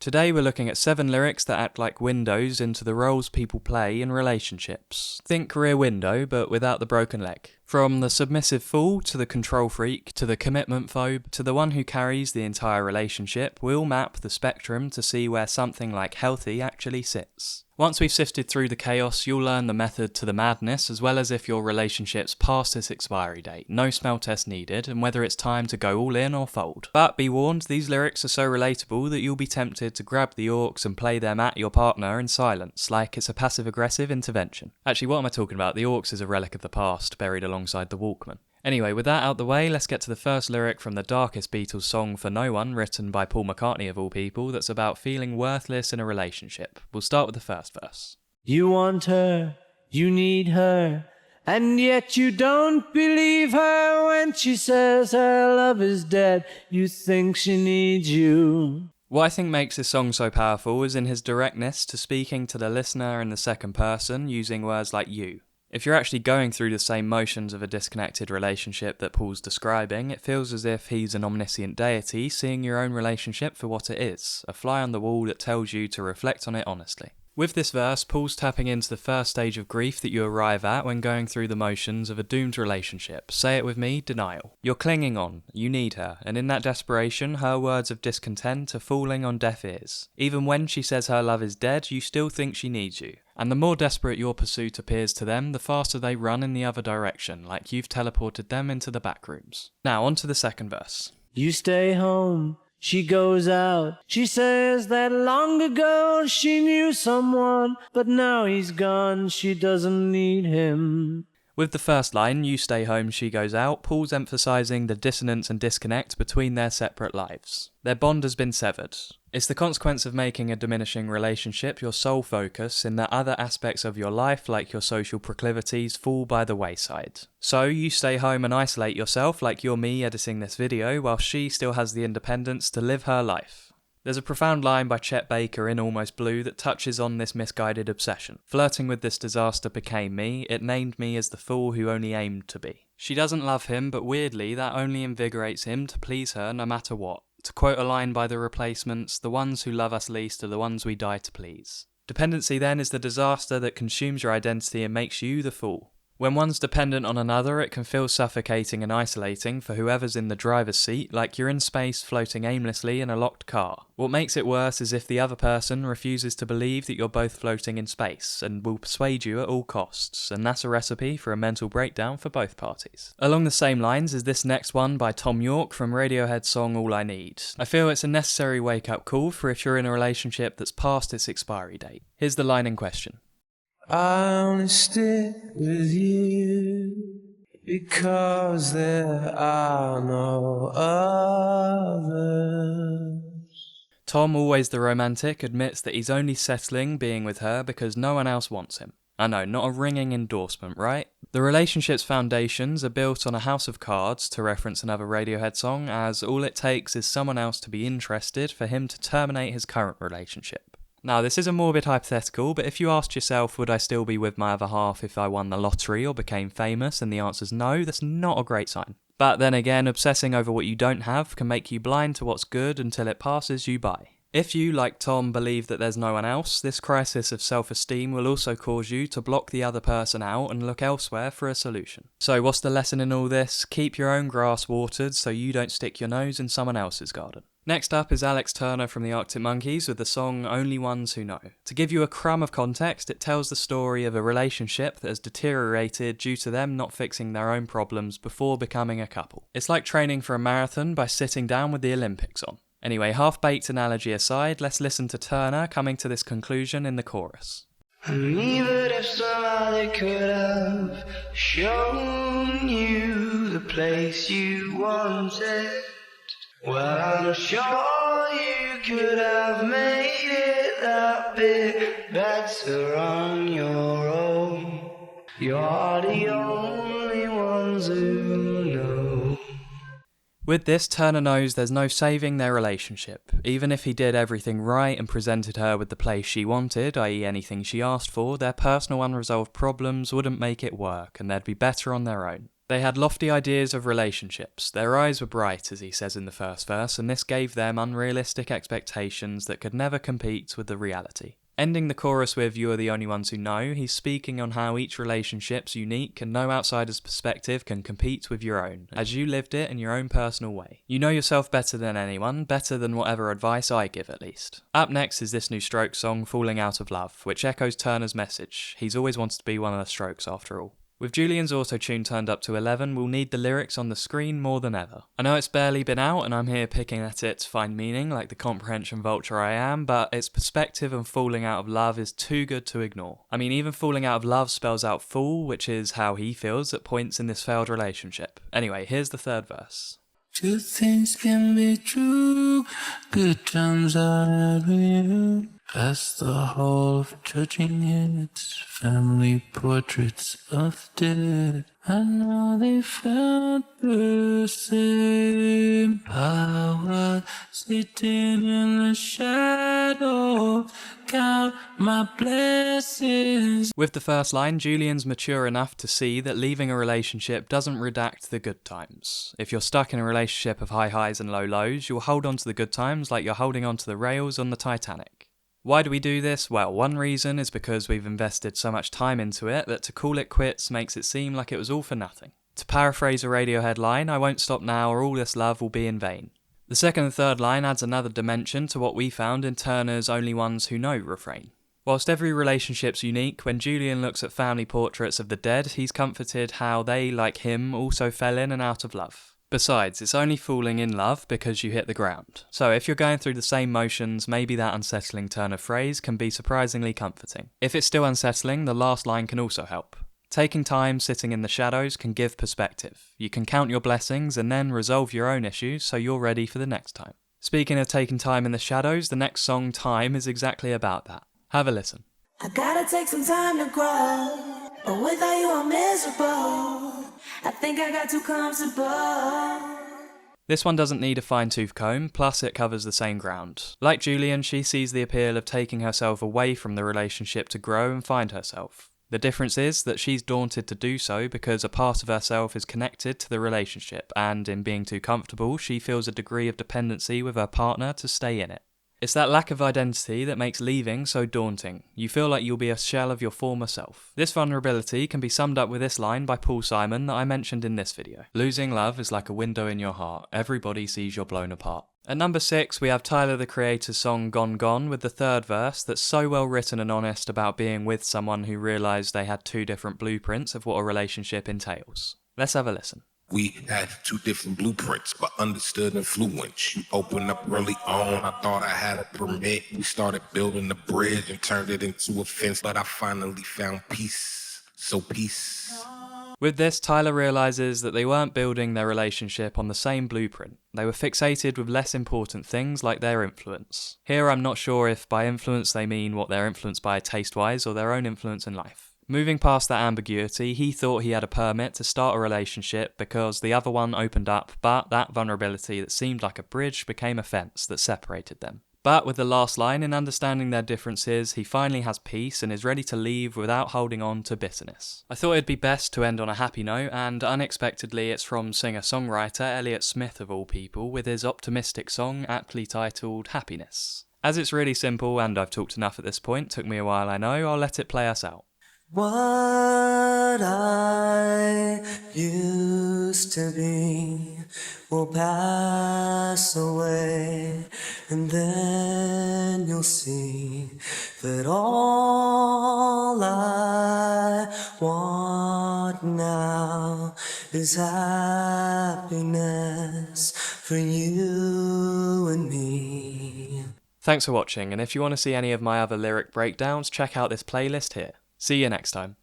Today we're looking at 7 lyrics that act like windows into the roles people play in relationships. Think Rear Window, but without the broken leg. From the submissive fool, to the control freak, to the commitment phobe, to the one who carries the entire relationship, we'll map the spectrum to see where something like healthy actually sits. Once we've sifted through the chaos, you'll learn the method to the madness, as well as if your relationship's past its expiry date, no smell test needed, and whether it's time to go all in or fold. But be warned, these lyrics are so relatable that you'll be tempted to grab the Yorks and play them at your partner in silence, like it's a passive-aggressive intervention. Actually, what am I talking about? The Yorks is a relic of the past, buried alongside the Walkman. Anyway, with that out the way, let's get to the first lyric from the darkest Beatles song for no one, written by Paul McCartney of all people, that's about feeling worthless in a relationship. We'll start with the first verse. You want her, you need her, and yet you don't believe her when she says her love is dead. You think she needs you. What I think makes this song so powerful is in his directness to speaking to the listener in the second person, using words like you. If you're actually going through the same motions of a disconnected relationship that Paul's describing, it feels as if he's an omniscient deity seeing your own relationship for what it is, a fly on the wall that tells you to reflect on it honestly. With this verse, Paul's tapping into the first stage of grief that you arrive at when going through the motions of a doomed relationship. Say it with me, denial. You're clinging on, you need her, and in that desperation, her words of discontent are falling on deaf ears. Even when she says her love is dead, you still think she needs you. And the more desperate your pursuit appears to them, the faster they run in the other direction, like you've teleported them into the back rooms. Now, on to the second verse. You stay home, she goes out. She says that long ago she knew someone, but now he's gone, she doesn't need him. With the first line, you stay home, she goes out, Paul's emphasising the dissonance and disconnect between their separate lives. Their bond has been severed. It's the consequence of making a diminishing relationship your sole focus in that other aspects of your life, like your social proclivities, fall by the wayside. So you stay home and isolate yourself like you're me editing this video, while she still has the independence to live her life. There's a profound line by Chet Baker in Almost Blue that touches on this misguided obsession. Flirting with this disaster became me, it named me as the fool who only aimed to be. She doesn't love him, but weirdly that only invigorates him to please her no matter what. To quote a line by The Replacements, the ones who love us least are the ones we die to please. Dependency then is the disaster that consumes your identity and makes you the fool. When one's dependent on another, it can feel suffocating and isolating for whoever's in the driver's seat, like you're in space floating aimlessly in a locked car. What makes it worse is if the other person refuses to believe that you're both floating in space, and will persuade you at all costs, and that's a recipe for a mental breakdown for both parties. Along the same lines is this next one by Thom Yorke from Radiohead's song All I Need. I feel it's a necessary wake-up call for if you're in a relationship that's past its expiry date. Here's the line in question. I only stick with you because there are no others. Thom, always the romantic, admits that he's only settling being with her because no one else wants him. I know, not a ringing endorsement, right? The relationship's foundations are built on a house of cards, to reference another Radiohead song, as all it takes is someone else to be interested for him to terminate his current relationship. Now, this is a morbid hypothetical, but if you asked yourself, would I still be with my other half if I won the lottery or became famous, and the answer's no, that's not a great sign. But then again, obsessing over what you don't have can make you blind to what's good until it passes you by. If you, like Thom, believe that there's no one else, this crisis of self-esteem will also cause you to block the other person out and look elsewhere for a solution. So what's the lesson in all this? Keep your own grass watered so you don't stick your nose in someone else's garden. Next up is Alex Turner from the Arctic Monkeys with the song Only Ones Who Know. To give you a crumb of context, it tells the story of a relationship that has deteriorated due to them not fixing their own problems before becoming a couple. It's like training for a marathon by sitting down with the Olympics on. Anyway, half-baked analogy aside, let's listen to Turner coming to this conclusion in the chorus. And even if somebody could have shown you the place you wanted, well, I'm sure you could have made it that bit better on your own. You're the only ones who know. With this, Turner knows there's no saving their relationship. Even if he did everything right and presented her with the place she wanted, i.e. anything she asked for, their personal unresolved problems wouldn't make it work and they'd be better on their own. They had lofty ideas of relationships. Their eyes were bright, as he says in the first verse, and this gave them unrealistic expectations that could never compete with the reality. Ending the chorus with "You are the only ones who know," he's speaking on how each relationship's unique and no outsider's perspective can compete with your own, as you lived it in your own personal way. You know yourself better than anyone, better than whatever advice I give at least. Up next is this new Strokes song, "Falling Out of Love," which echoes Turner's message. He's always wanted to be one of the Strokes after all. With Julian's auto-tune turned up to 11, we'll need the lyrics on the screen more than ever. I know it's barely been out and I'm here picking at it to find meaning like the comprehension vulture I am, but its perspective on falling out of love is too good to ignore. I mean, even falling out of love spells out fool, which is how he feels at points in this failed relationship. Anyway, here's the third verse. Two things can be true, good times are real. Past the hall of judging hits, family portraits of dead. I know they felt the same. I was sitting in the shadow, count my blessings. With the first line, Julian's mature enough to see that leaving a relationship doesn't redact the good times. If you're stuck in a relationship of high highs and low lows, you'll hold on to the good times like you're holding on to the rails on the Titanic. Why do we do this? Well, one reason is because we've invested so much time into it that to call it quits makes it seem like it was all for nothing. To paraphrase a Radiohead line, "I won't stop now or all this love will be in vain." The second and third line adds another dimension to what we found in Turner's "Only Ones Who Know" refrain. Whilst every relationship's unique, when Julian looks at family portraits of the dead, he's comforted how they, like him, also fell in and out of love. Besides, it's only falling in love because you hit the ground. So if you're going through the same motions, maybe that unsettling turn of phrase can be surprisingly comforting. If it's still unsettling, the last line can also help. Taking time sitting in the shadows can give perspective. You can count your blessings and then resolve your own issues so you're ready for the next time. Speaking of taking time in the shadows, the next song, "Time," is exactly about that. Have a listen. I gotta take some time to grow, but without you I'm miserable. I think I got too comfortable. This one doesn't need a fine-tooth comb, plus it covers the same ground. Like Julian, she sees the appeal of taking herself away from the relationship to grow and find herself. The difference is that she's daunted to do so because a part of herself is connected to the relationship, and in being too comfortable, she feels a degree of dependency with her partner to stay in it. It's that lack of identity that makes leaving so daunting. You feel like you'll be a shell of your former self. This vulnerability can be summed up with this line by Paul Simon that I mentioned in this video. "Losing love is like a window in your heart. Everybody sees you're blown apart." At number 6, we have Tyler the Creator's song "Gone Gone" with the third verse that's so well written and honest about being with someone who realised they had two different blueprints of what a relationship entails. Let's have a listen. We had two different blueprints, but understood and fluent. You opened up early on, I thought I had a permit. We started building the bridge and turned it into a fence, but I finally found peace. So peace. With this, Tyler realises that they weren't building their relationship on the same blueprint. They were fixated with less important things like their influence. Here I'm not sure if by influence they mean what they're influenced by taste-wise or their own influence in life. Moving past that ambiguity, he thought he had a permit to start a relationship because the other one opened up, but that vulnerability that seemed like a bridge became a fence that separated them. But with the last line, in understanding their differences, he finally has peace and is ready to leave without holding on to bitterness. I thought it'd be best to end on a happy note, and unexpectedly it's from singer-songwriter Elliott Smith of all people, with his optimistic song aptly titled Happiness. As it's really simple, and I've talked enough at this point, took me a while I know, I'll let it play us out. What I used to be will pass away, and then you'll see that all I want now is happiness for you and me. Thanks for watching, and if you want to see any of my other lyric breakdowns, check out this playlist here. See you next time.